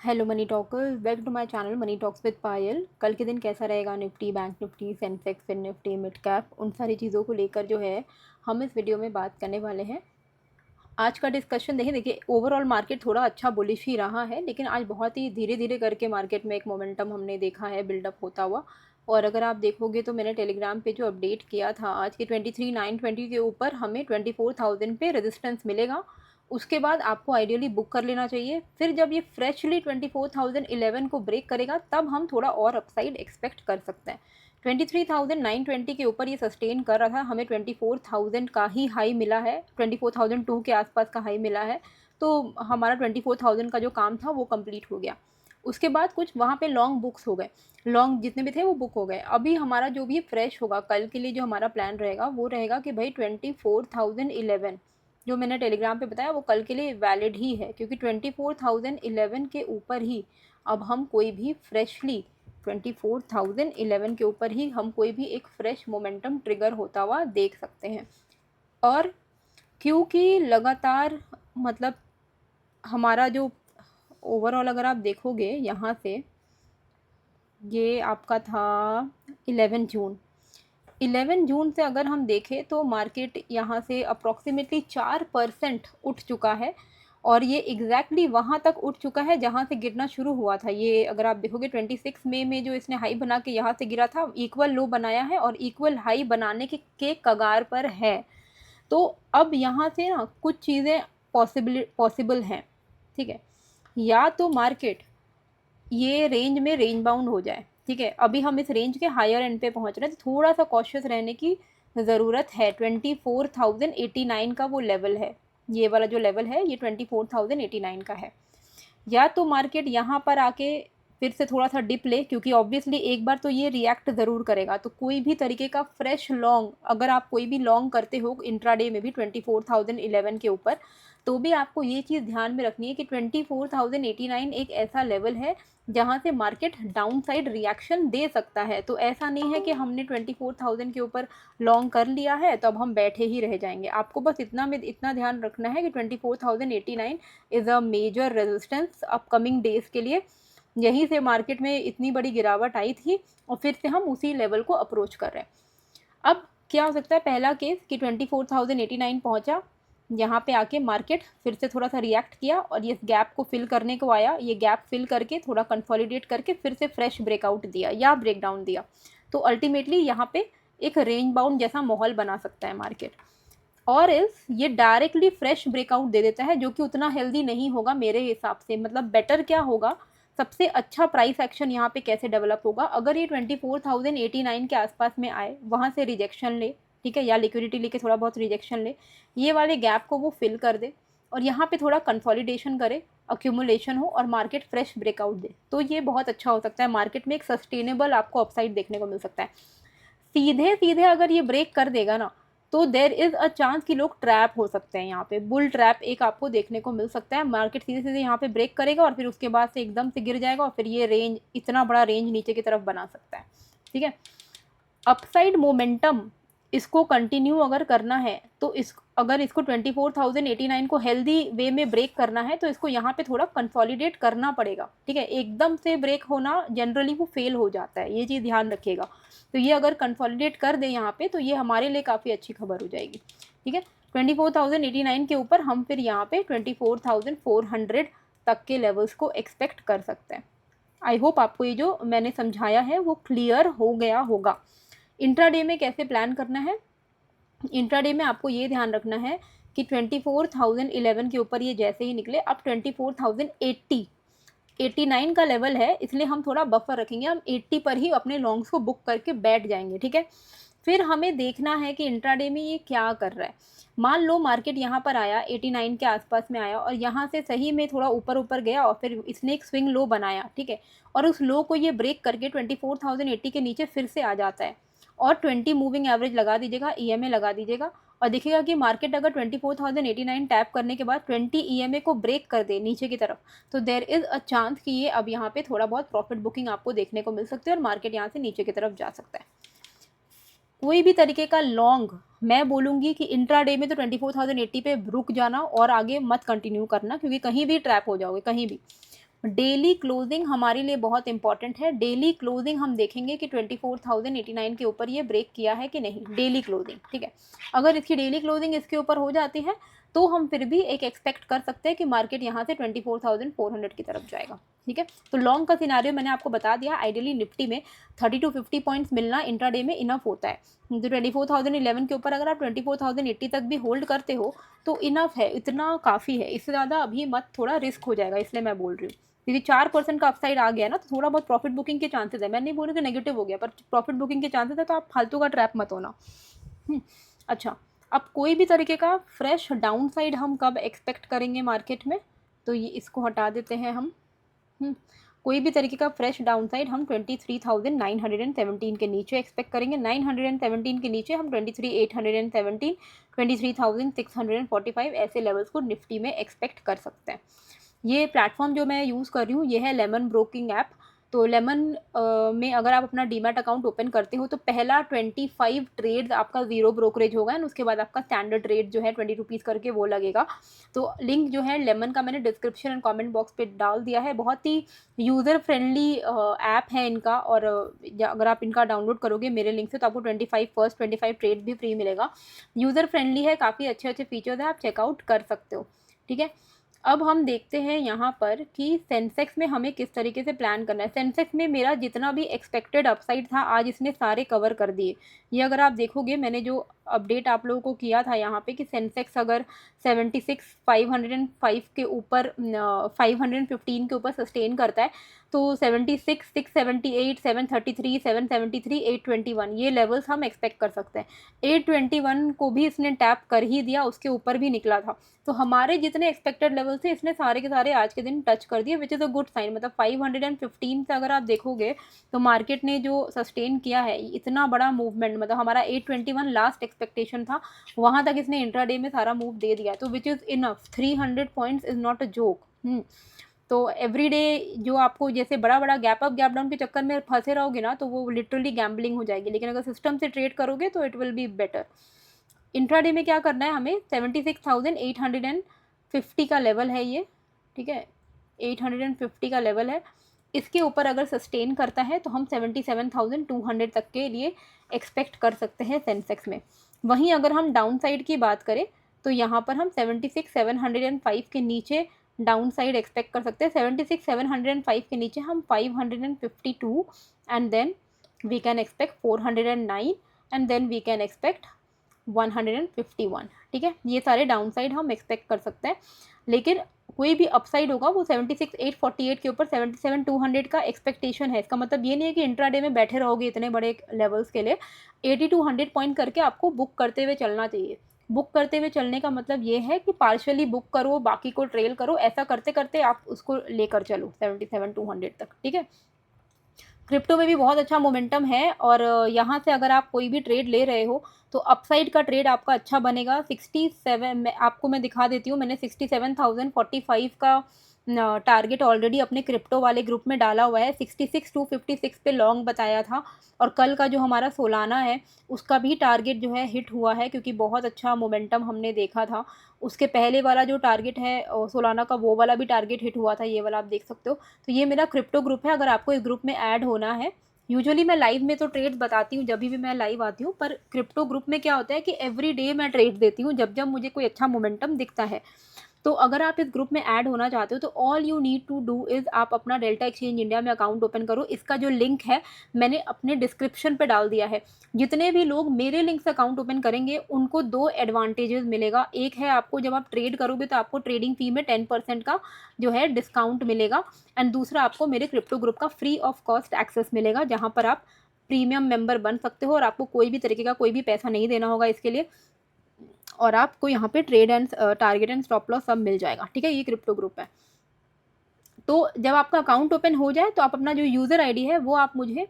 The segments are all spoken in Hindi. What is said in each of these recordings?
Hello money talkers, welcome to my channel money talks with Payal. कल के दिन कैसा रहेगा Nifty, bank Nifty, Sensex, fin Nifty, mid cap, उन सारी चीज़ों को लेकर जो है हम इस वीडियो में बात करने वाले हैं। आज का डिस्कशन देखिए ओवरऑल मार्केट थोड़ा अच्छा बुलिश ही रहा है, लेकिन आज बहुत ही धीरे धीरे करके मार्केट में एक मोमेंटम हमने देखा है बिल्डअप होता हुआ। और अगर आप देखोगे तो मैंने टेलीग्राम पे जो अपडेट किया था, आज के 23,920 के ऊपर हमें 24,000 पे रेजिस्टेंस मिलेगा। उसके बाद आपको आइडियली बुक कर लेना चाहिए। फिर जब ये फ्रेशली 24,011 को ब्रेक करेगा तब हम थोड़ा और अपसाइड एक्सपेक्ट कर सकते हैं। 23,920 के ऊपर ये सस्टेन कर रहा था, हमें 24,000 का ही हाई मिला है, 24,002 के आसपास का हाई मिला है। तो हमारा 24,000 का जो काम था वो कंप्लीट हो गया। उसके बाद कुछ वहाँ पे लॉन्ग बुक्स हो गए, लॉन्ग जितने भी थे वो बुक हो गए। अभी हमारा जो भी फ्रेश होगा कल के लिए, जो हमारा प्लान रहेगा वो रहेगा कि भाई 24,011 जो मैंने टेलीग्राम पे बताया वो कल के लिए वैलिड ही है, क्योंकि 24,011 के ऊपर ही अब हम कोई भी फ्रेशली 24,011 के ऊपर ही हम कोई भी एक फ्रेश मोमेंटम ट्रिगर होता हुआ देख सकते हैं। और क्योंकि लगातार मतलब हमारा जो ओवरऑल अगर आप देखोगे यहाँ से, ये आपका था 11 जून। 11 जून से अगर हम देखें तो मार्केट यहाँ से अप्रॉक्सीमेटली 4% उठ चुका है, और ये एग्जैक्टली वहाँ तक उठ चुका है जहाँ से गिरना शुरू हुआ था। ये अगर आप देखोगे 26 मई में जो इसने हाई बना के यहाँ से गिरा था, इक्वल लो बनाया है और इक्वल हाई बनाने के कगार पर है। तो अब यहाँ से ना कुछ चीज़ें पॉसिबल हैं, ठीक है। या तो मार्केट ये रेंज में रेंज बाउंड हो जाए, ठीक है। अभी हम इस रेंज के हायर एंड पे पहुंच रहे हैं, तो थोड़ा सा कॉशियस रहने की ज़रूरत है। 24,089 का वो लेवल है, ये वाला जो लेवल है ये 24,089 का है। या तो मार्केट यहाँ पर आके फिर से थोड़ा सा डिप ले, क्योंकि ऑब्वियसली एक बार तो ये रिएक्ट ज़रूर करेगा। तो कोई भी तरीके का फ्रेश लॉन्ग, अगर आप कोई भी लॉन्ग करते हो इंट्राडे में भी 24,011 के ऊपर, तो भी आपको ये चीज़ ध्यान में रखनी है कि 24,089 एक ऐसा लेवल है जहाँ से मार्केट डाउन साइड रिएक्शन दे सकता है। तो ऐसा नहीं है कि हमने 24,000 के ऊपर लॉन्ग कर लिया है तो अब हम बैठे ही रह जाएंगे। आपको बस इतना ध्यान रखना है कि 24,089 is a major resistance upcoming days के लिए। यहीं से मार्केट में इतनी बड़ी गिरावट आई थी और फिर से हम उसी लेवल को अप्रोच कर रहे हैं। अब क्या हो सकता है, पहला केस कि 24,089 पहुंचा, यहाँ पे आके मार्केट फिर से थोड़ा सा रिएक्ट किया और ये गैप को फिल करने को आया, ये गैप फिल करके थोड़ा कंसोलिडेट करके फिर से फ्रेश ब्रेकआउट दिया या ब्रेकडाउन दिया। तो अल्टीमेटली यहाँ पे एक रेंज बाउंड जैसा माहौल बना सकता है मार्केट। और इस ये डायरेक्टली फ्रेश ब्रेकआउट दे देता है, जो कि उतना हेल्दी नहीं होगा मेरे हिसाब से। मतलब बेटर क्या होगा, सबसे अच्छा प्राइस एक्शन यहाँ पे कैसे डेवलप होगा, अगर ये 24,089 के आसपास में आए, वहाँ से रिजेक्शन ले, ठीक है, या लिक्विडिटी लेके थोड़ा बहुत रिजेक्शन ले, ये वाले गैप को वो फिल कर दे और यहाँ पे थोड़ा कंसोलिडेशन करे, अक्यूमुलेशन हो और मार्केट फ्रेश ब्रेकआउट दे, तो ये बहुत अच्छा हो सकता है। मार्केट में एक सस्टेनेबल आपको अपसाइड देखने को मिल सकता है। सीधे सीधे अगर ये ब्रेक कर देगा ना, तो देर इज़ अ चांस कि लोग ट्रैप हो सकते हैं। यहाँ पे बुल ट्रैप एक आपको देखने को मिल सकता है। मार्केट सीधे सीधे यहाँ पे ब्रेक करेगा और फिर उसके बाद से एकदम से गिर जाएगा और फिर ये रेंज, इतना बड़ा रेंज नीचे की तरफ बना सकता है, ठीक है। अपसाइड मोमेंटम इसको कंटिन्यू अगर करना है तो अगर इसको 24,089 को हेल्दी वे में ब्रेक करना है तो इसको यहाँ पे थोड़ा कंसोलिडेट करना पड़ेगा, ठीक है। एकदम से ब्रेक होना जनरली वो फेल हो जाता है, ये चीज़ ध्यान रखिएगा। तो ये अगर कंसोलिडेट कर दे यहाँ पे तो ये हमारे लिए काफ़ी अच्छी खबर हो जाएगी, ठीक है। 24,089 के ऊपर हम फिर यहाँ पे 24,400 तक के लेवल्स को एक्सपेक्ट कर सकते हैं। आई होप आपको ये जो मैंने समझाया है वो क्लियर हो गया होगा। इंट्राडे में कैसे प्लान करना है, इंट्राडे में आपको ये ध्यान रखना है कि 24,011 के ऊपर ये जैसे ही निकले, अब 24,080 89 का लेवल है, इसलिए हम थोड़ा बफर रखेंगे। हम 80 पर ही अपने लॉन्ग्स को बुक करके बैठ जाएंगे, ठीक है। फिर हमें देखना है कि इंट्राडे में ये क्या कर रहा है। मान लो मार्केट यहाँ पर आया, 89 के आसपास में आया और यहाँ से सही में थोड़ा ऊपर ऊपर गया और फिर इसने एक स्विंग लो बनाया, ठीक है। और उस लो को ये ब्रेक करके 24,080 के नीचे फिर से आ जाता है और 20 मूविंग एवरेज लगा दीजिएगा, ईएमए लगा दीजिएगा और देखिएगा कि मार्केट अगर 24,089 टैप करने के बाद 20 ईएमए को ब्रेक कर दे नीचे की तरफ, तो देर इज़ अ चांस कि ये अब यहाँ पे थोड़ा बहुत प्रॉफिट बुकिंग आपको देखने को मिल सकती है और मार्केट यहाँ से नीचे की तरफ जा सकता है। कोई भी तरीके का लॉन्ग, मैं बोलूँगी कि इंट्राडे में तो 24,080 पे रुक जाना और आगे मत कंटिन्यू करना, क्योंकि कहीं भी ट्रैप हो जाओगे, कहीं भी। डेली क्लोजिंग हमारे लिए बहुत इंपॉर्टेंट है। डेली क्लोजिंग हम देखेंगे कि 24,089 के ऊपर ये ब्रेक किया है कि नहीं, डेली क्लोजिंग, ठीक है। अगर इसकी डेली क्लोजिंग इसके ऊपर हो जाती है तो हम फिर भी एक एक्सपेक्ट कर सकते हैं कि मार्केट यहाँ से 24,400 की तरफ जाएगा, ठीक है। तो लॉन्ग का सिनारियो मैंने आपको बता दिया। आइडियली निफ्टी में 30 to 50 पॉइंट्स मिलना इंट्राडे में इनफ होता है। तो 24,011 के ऊपर अगर आप 24,080 तक भी होल्ड करते हो तो इनफ है, इतना काफ़ी है। इससे ज़्यादा अभी मत, थोड़ा रिस्क हो जाएगा, इसलिए मैं बोल रही हूँ। क्योंकि 4% का अपसाइड आ गया ना, तो थोड़ा बहुत प्रॉफिट बुकिंग के चांसेस है। मैं नहीं बोल रही कि नेगेटिव हो गया, पर प्रॉफिट बुकिंग के चांसेस है, तो आप फालतू का ट्रैप मत होना। अच्छा, अब कोई भी तरीके का फ्रेश डाउन साइड हम कब एक्सपेक्ट करेंगे मार्केट में, तो ये इसको हटा देते हैं हम। कोई भी तरीके का फ्रेश डाउन साइड हम 23,917 के नीचे एक्सपेक्ट करेंगे। 917 के नीचे हम 23,817, 23,645 ऐसे लेवल्स को निफ्टी में एक्सपेक्ट कर सकते हैं। ये प्लेटफॉर्म जो मैं यूज़ कर रही हूँ ये है लेमन ब्रोकिंग ऐप। तो लेमन में अगर आप अपना डीमैट अकाउंट ओपन करते हो तो पहला 25 ट्रेड्स आपका ज़ीरो ब्रोकरेज होगा, एंड उसके बाद आपका स्टैंडर्ड रेट जो है 20 रुपीज़ करके वो लगेगा। तो लिंक जो है लेमन का मैंने डिस्क्रिप्शन एंड कमेंट बॉक्स पे डाल दिया है। बहुत ही यूज़र फ्रेंडली ऐप है इनका, और अगर आप इनका डाउनलोड करोगे मेरे लिंक से तो आपको 25 ट्रेड भी फ्री मिलेगा। यूज़र फ्रेंडली है, काफ़ी अच्छे अच्छे फीचर्स है, आप चेकआउट कर सकते हो, ठीक है। अब हम देखते हैं यहाँ पर कि सेंसेक्स में हमें किस तरीके से प्लान करना है। सेंसेक्स में मेरा जितना भी एक्सपेक्टेड अपसाइड था आज इसने सारे कवर कर दिए। ये अगर आप देखोगे मैंने जो अपडेट आप लोगों को किया था यहाँ पे कि सेंसेक्स अगर 76,505 के ऊपर 515 के ऊपर सस्टेन करता है तो 76, 678, 733, 773, 821 ये लेवल्स हम एक्सपेक्ट कर सकते हैं। 821 को भी इसने टैप कर ही दिया, उसके ऊपर भी निकला था। तो हमारे जितने एक्सपेक्टेड लेवल थे इसने सारे के सारे आज के दिन टच कर दिए, which is a good sign. मतलब 515 से अगर आप देखोगे तो मार्केट ने जो सस्टेन किया है इतना बड़ा मूवमेंट, मतलब हमारा 821 लास्ट एक्सपेक्टेशन था, वहाँ तक इसने इंट्राडे में सारा मूव दे दिया है। तो which is enough. 300 points is not a joke. तो एवरीडे जो आपको जैसे बड़ा बड़ा गैप अप गैप डाउन के चक्कर में फंसे रहोगे ना तो वो लिटरली गैम्बलिंग हो जाएगी, लेकिन अगर सिस्टम से ट्रेड करोगे तो it will be better. Intraday में क्या करना है हमें, 76,850 का लेवल है ये, ठीक है, 850 का लेवल है। इसके ऊपर अगर सस्टेन करता है तो हम 77,200 तक के लिए एक्सपेक्ट कर सकते हैं सेंसेक्स में। वहीं अगर हम डाउन साइड की बात करें तो यहाँ पर हम 76,705 के नीचे डाउन साइड एक्सपेक्ट कर सकते हैं। 76,705 के नीचे हम 552 and then we can expect 409 and then we can expect 151, ठीक है। ये सारे डाउन साइड हम एक्सपेक्ट कर सकते हैं, लेकिन कोई भी अपसाइड होगा वो 76,848 के ऊपर 77,200 का एक्सपेक्टेशन है। इसका मतलब ये नहीं है कि इंट्राडे में बैठे रहोगे इतने बड़े लेवल्स के लिए। 80 to 100 पॉइंट करके आपको बुक करते हुए चलना चाहिए। बुक करते हुए चलने का मतलब ये है कि पार्शियली बुक करो, बाकी को ट्रेल करो, ऐसा करते करते आप उसको लेकर चलो 77,200 तक, ठीक है। क्रिप्टो में भी बहुत अच्छा मोमेंटम है, और यहाँ से अगर आप कोई भी ट्रेड ले रहे हो तो अपसाइड का ट्रेड आपका अच्छा बनेगा। 67 में आपको मैं दिखा देती हूँ, मैंने 67,045 का टारगेट ऑलरेडी अपने क्रिप्टो वाले ग्रुप में डाला हुआ है। 66 to 56 पे लॉन्ग बताया था, और कल का जो हमारा सोलाना है उसका भी टारगेट जो है हिट हुआ है, क्योंकि बहुत अच्छा मोमेंटम हमने देखा था। उसके पहले वाला जो टारगेट है सोलाना का, वो वाला भी टारगेट हिट हुआ था, ये वाला आप देख सकते हो। तो ये मेरा क्रिप्टो ग्रुप है, अगर आपको इस ग्रुप में ऐड होना है। यूजुअली मैं लाइव में तो ट्रेड्स बताती हूँ जब भी मैं लाइव आती हूँ, पर क्रिप्टो ग्रुप में क्या होता है कि एवरी डे मैं ट्रेड देती हूँ जब जब मुझे कोई अच्छा मोमेंटम दिखता है। तो अगर आप इस ग्रुप में ऐड होना चाहते हो तो all you need to do is आप अपना डेल्टा एक्सचेंज इंडिया में अकाउंट ओपन करो। इसका जो लिंक है मैंने अपने डिस्क्रिप्शन पे डाल दिया है। जितने भी लोग मेरे लिंक से अकाउंट ओपन करेंगे उनको 2 एडवांटेजेस मिलेगा। एक है आपको जब आप ट्रेड करोगे तो आपको ट्रेडिंग फी में 10% का जो है डिस्काउंट मिलेगा, एंड दूसरा आपको मेरे क्रिप्टो ग्रुप का फ्री ऑफ कॉस्ट एक्सेस मिलेगा, जहाँ पर आप प्रीमियम मेंबर बन सकते हो और आपको कोई भी तरीके का कोई भी पैसा नहीं देना होगा इसके लिए, और आपको यहाँ पे trade and target and stop loss सब मिल जाएगा, ठीक है। ये क्रिप्टो ग्रुप है। तो जब आपका अकाउंट ओपन हो जाए तो आप अपना जो यूज़र आईडी है वो आप मुझे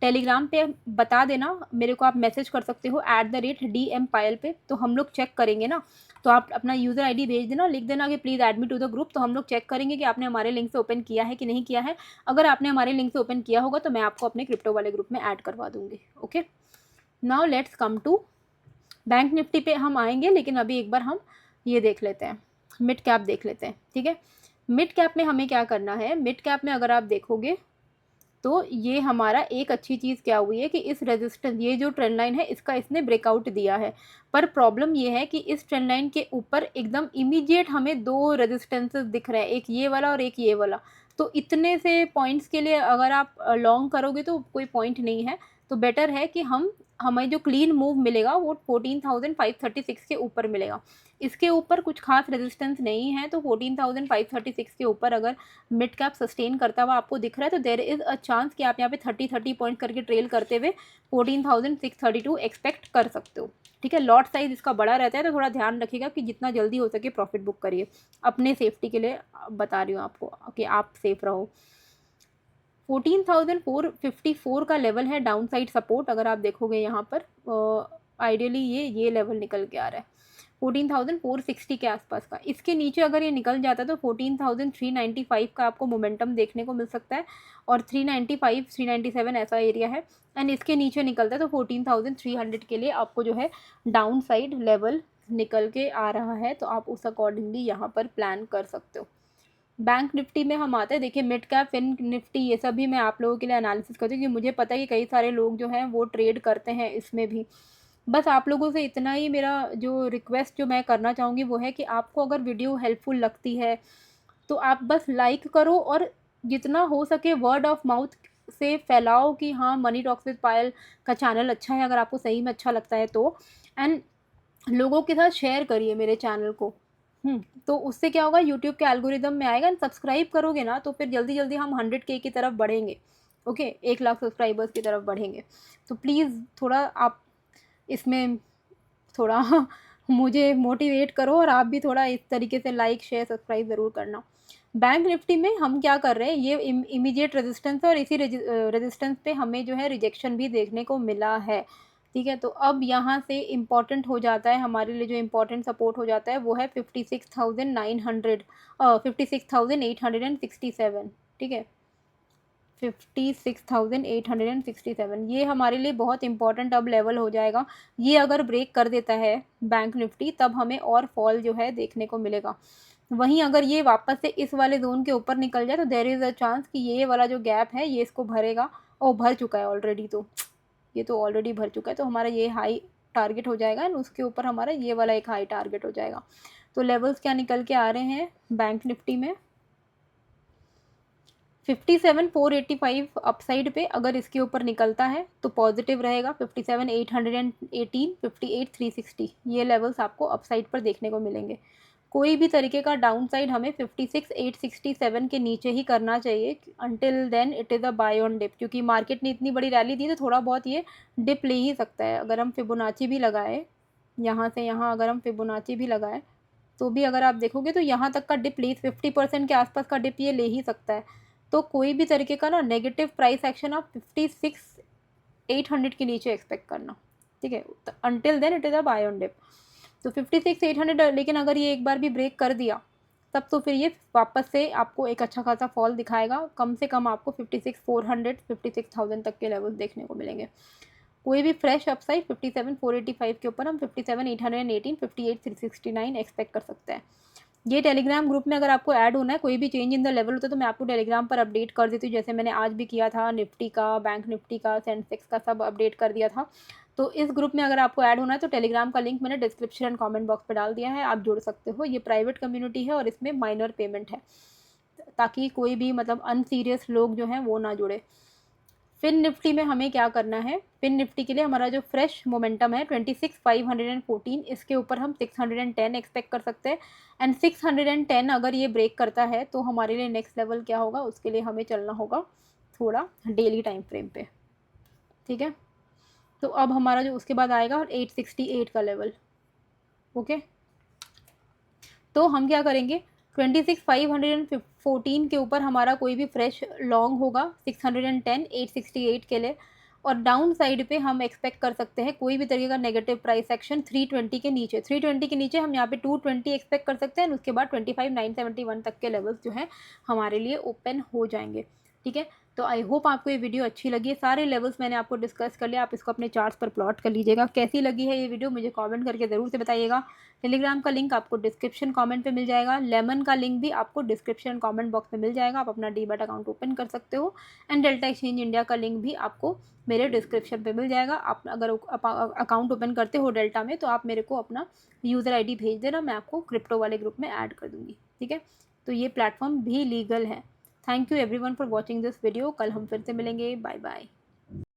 टेलीग्राम पे बता देना, मेरे को आप मैसेज कर सकते हो @DM पायल पे, तो हम लोग चेक करेंगे ना। तो आप अपना यूज़र आईडी भेज देना, लिख देना कि please add me to the group, तो हम लोग चेक करेंगे कि आपने हमारे लिंक से ओपन किया है कि नहीं किया है। अगर आपने हमारे लिंक से ओपन किया होगा तो मैं आपको अपने क्रिप्टो वाले ग्रुप में ऐड करवा दूँगी। Okay, now let's come to bank nifty पे हम आएंगे, लेकिन अभी एक बार हम ये देख लेते हैं, मिड कैप देख लेते हैं, ठीक है। मिड कैप में हमें क्या करना है, मिड कैप में अगर आप देखोगे तो ये हमारा एक अच्छी चीज़ क्या हुई है कि इस रेजिस्टेंस, ये जो ट्रेंड लाइन है इसका इसने ब्रेकआउट दिया है, पर प्रॉब्लम ये है कि इस ट्रेंड लाइन के ऊपर एकदम इमीडिएट हमें दो रेजिस्टेंसेस दिख रहे हैं, एक ये वाला और एक ये वाला। तो इतने से पॉइंट्स के लिए अगर आप लॉन्ग करोगे तो कोई पॉइंट नहीं है। तो बेटर है कि हमें जो क्लीन मूव मिलेगा वो 14,536 के ऊपर मिलेगा। इसके ऊपर कुछ खास रेजिस्टेंस नहीं है, तो 14,536 के ऊपर अगर मिड कैप सस्टेन करता हुआ आपको दिख रहा है तो देयर इज़ अ चांस कि आप यहाँ पे 30 पॉइंट करके ट्रेल करते हुए 14,632 एक्सपेक्ट कर सकते हो। ठीक है, लॉट साइज इसका बड़ा रहता है तो थोड़ा ध्यान रखिएगा कि जितना जल्दी हो सके प्रॉफिट बुक करिए, अपने सेफ्टी के लिए बता रही हूँ आपको कि आप सेफ रहो। 14,454 का लेवल है डाउन साइड सपोर्ट, अगर आप देखोगे यहाँ पर आइडियली ये लेवल निकल के आ रहा है 14,460 के आसपास का। इसके नीचे अगर ये निकल जाता है तो 14,395 का आपको मोमेंटम देखने को मिल सकता है, और 395 397 ऐसा एरिया है। एंड इसके नीचे निकलता है तो 14,300 के लिए आपको जो है डाउन साइड लेवल निकल के आ रहा है, तो आप उस अकॉर्डिंगली यहाँ पर प्लान कर सकते हो। बैंक निफ्टी में हम आते हैं, देखिए मिड कैप, फिन निफ्टी, ये सब भी मैं आप लोगों के लिए एनालिसिस करती हूँ क्योंकि मुझे पता है कि कई सारे लोग जो हैं वो ट्रेड करते हैं इसमें भी। बस आप लोगों से इतना ही मेरा जो रिक्वेस्ट जो मैं करना चाहूँगी वो है कि आपको अगर वीडियो हेल्पफुल लगती है तो आप बस लाइक करो, और जितना हो सके वर्ड ऑफ माउथ से फैलाओ कि हाँ मनी टॉक्स विद पायल का चैनल अच्छा है, अगर आपको सही में अच्छा लगता है तो। एंड लोगों के साथ शेयर करिए मेरे चैनल को। तो उससे क्या होगा, यूट्यूब के एल्गोरिदम में आएगा, एंड सब्सक्राइब करोगे ना तो फिर जल्दी जल्दी हम 100K की तरफ बढ़ेंगे। ओके, 1 लाख सब्सक्राइबर्स की तरफ बढ़ेंगे। तो प्लीज़ थोड़ा आप इसमें थोड़ा मुझे मोटिवेट करो, और आप भी थोड़ा इस तरीके से लाइक शेयर सब्सक्राइब ज़रूर करना। बैंक निफ्टी में हम क्या कर रहे हैं, ये इमीडिएट रेजिस्टेंस है और इसी रेजिस्टेंस पे हमें जो है रिजेक्शन भी देखने को मिला है। ठीक है, तो अब यहाँ से इम्पॉर्टेंट हो जाता है हमारे लिए, जो इम्पॉर्टेंट सपोर्ट हो जाता है वो है 56,900 56,867। ठीक है, 56,867 ये हमारे लिए बहुत इंपॉर्टेंट अब लेवल हो जाएगा। ये अगर ब्रेक कर देता है बैंक निफ्टी तब हमें और फॉल जो है देखने को मिलेगा। वहीं अगर ये वापस से इस वाले जोन के ऊपर निकल जाए तो देयर इज़ अ चांस कि ये वाला जो गैप है ये इसको भरेगा, और भर चुका है ऑलरेडी, तो ये तो ऑलरेडी भर चुका है, तो हमारा ये हाई टारगेट हो जाएगा एंड उसके ऊपर हमारा ये वाला एक हाई टारगेट हो जाएगा। तो लेवल्स क्या निकल के आ रहे हैं बैंक निफ्टी में, 57,485 अपसाइड पे अगर इसके ऊपर निकलता है तो पॉजिटिव रहेगा, 57,818, 58,360 ये लेवल्स आपको अपसाइड पर देखने को मिलेंगे। कोई भी तरीके का डाउन साइड हमें 56,867 के नीचे ही करना चाहिए, until then it is a buy on dip, क्योंकि मार्केट ने इतनी बड़ी रैली दी तो थोड़ा बहुत ये डिप ले ही सकता है। अगर हम फिबोनाची भी लगाए, यहाँ से यहाँ अगर हम फिबोनाची भी लगाए तो भी अगर आप देखोगे तो यहाँ तक का डिप ले 50% के आसपास का डिप ये ले ही सकता है। तो कोई भी तरीके का ना नेगेटिव प्राइस एक्शन आप 56,800 के नीचे एक्सपेक्ट करना। ठीक है, until then it is a buy on dip. तो 56,800, लेकिन अगर ये एक बार भी ब्रेक कर दिया तब तो फिर ये वापस से आपको एक अच्छा खासा फॉल दिखाएगा, कम से कम आपको 56,400 56,000 तक के लेवल्स देखने को मिलेंगे। कोई भी फ्रेश अपसाइड 57,485 के ऊपर हम 57,818 58,369 एक्सपेक्ट कर सकते हैं। ये टेलीग्राम ग्रुप में अगर आपको ऐड होना है, कोई भी चेंज इन द लेवल होता है तो मैं आपको टेलीग्राम पर अपडेट कर देती हूँ, जैसे मैंने आज भी किया था, निफ्टी का, बैंक निफ्टी का, सेंसेक्स का सब अपडेट कर दिया था। तो इस ग्रुप में अगर आपको ऐड होना है तो टेलीग्राम का लिंक मैंने डिस्क्रिप्शन एंड कमेंट बॉक्स पर डाल दिया है, आप जुड़ सकते हो। ये प्राइवेट कम्युनिटी है और इसमें माइनर पेमेंट है, ताकि कोई भी मतलब अनसीरियस लोग जो हैं वो ना जुड़े। फिन निफ्टी में हमें क्या करना है, फिन निफ्टी के लिए हमारा जो फ्रेश मोमेंटम है 26,514, इसके ऊपर हम 610 एक्सपेक्ट कर सकते हैं। एंड 610 अगर ये ब्रेक करता है तो हमारे लिए नेक्स्ट लेवल क्या होगा, उसके लिए हमें चलना होगा थोड़ा डेली टाइम फ्रेम पे। ठीक है, तो अब हमारा जो उसके बाद आएगा 868 का लेवल। ओके, तो हम क्या करेंगे, 26,514 के ऊपर हमारा कोई भी फ्रेश लॉन्ग होगा 610 868 के लिए, और डाउन साइड पे हम एक्सपेक्ट कर सकते हैं कोई भी तरीके का नेगेटिव प्राइस एक्शन 320 के नीचे। 320 के नीचे हम यहाँ पे 220 एक्सपेक्ट कर सकते हैं, उसके बाद 25,971 तक के लेवल्स जो हैं हमारे लिए ओपन हो जाएंगे। ठीक है, तो आई होप आपको ये वीडियो अच्छी लगी है। सारे लेवल्स मैंने आपको डिस्कस कर लिया, आप इसको अपने चार्ट्स पर प्लॉट कर लीजिएगा। कैसी लगी है ये वीडियो मुझे कमेंट करके ज़रूर से बताइएगा। टेलीग्राम का लिंक आपको डिस्क्रिप्शन कमेंट पे मिल जाएगा। लेमन का लिंक भी आपको डिस्क्रिप्शन कमेंट बॉक्स में मिल जाएगा, आप अपना डीमैट अकाउंट ओपन कर सकते हो। एंड डेल्टा एक्सचेंज इंडिया का लिंक भी आपको मेरे डिस्क्रिप्शन पे मिल जाएगा। आप अगर अकाउंट ओपन करते हो डेल्टा में तो आप मेरे को अपना यूज़र ID भेज देना, मैं आपको क्रिप्टो वाले ग्रुप में ऐड कर दूँगी, ठीक है। तो ये प्लेटफॉर्म भी लीगल है। Thank you everyone for watching this video. कल हम फिर से मिलेंगे। Bye bye.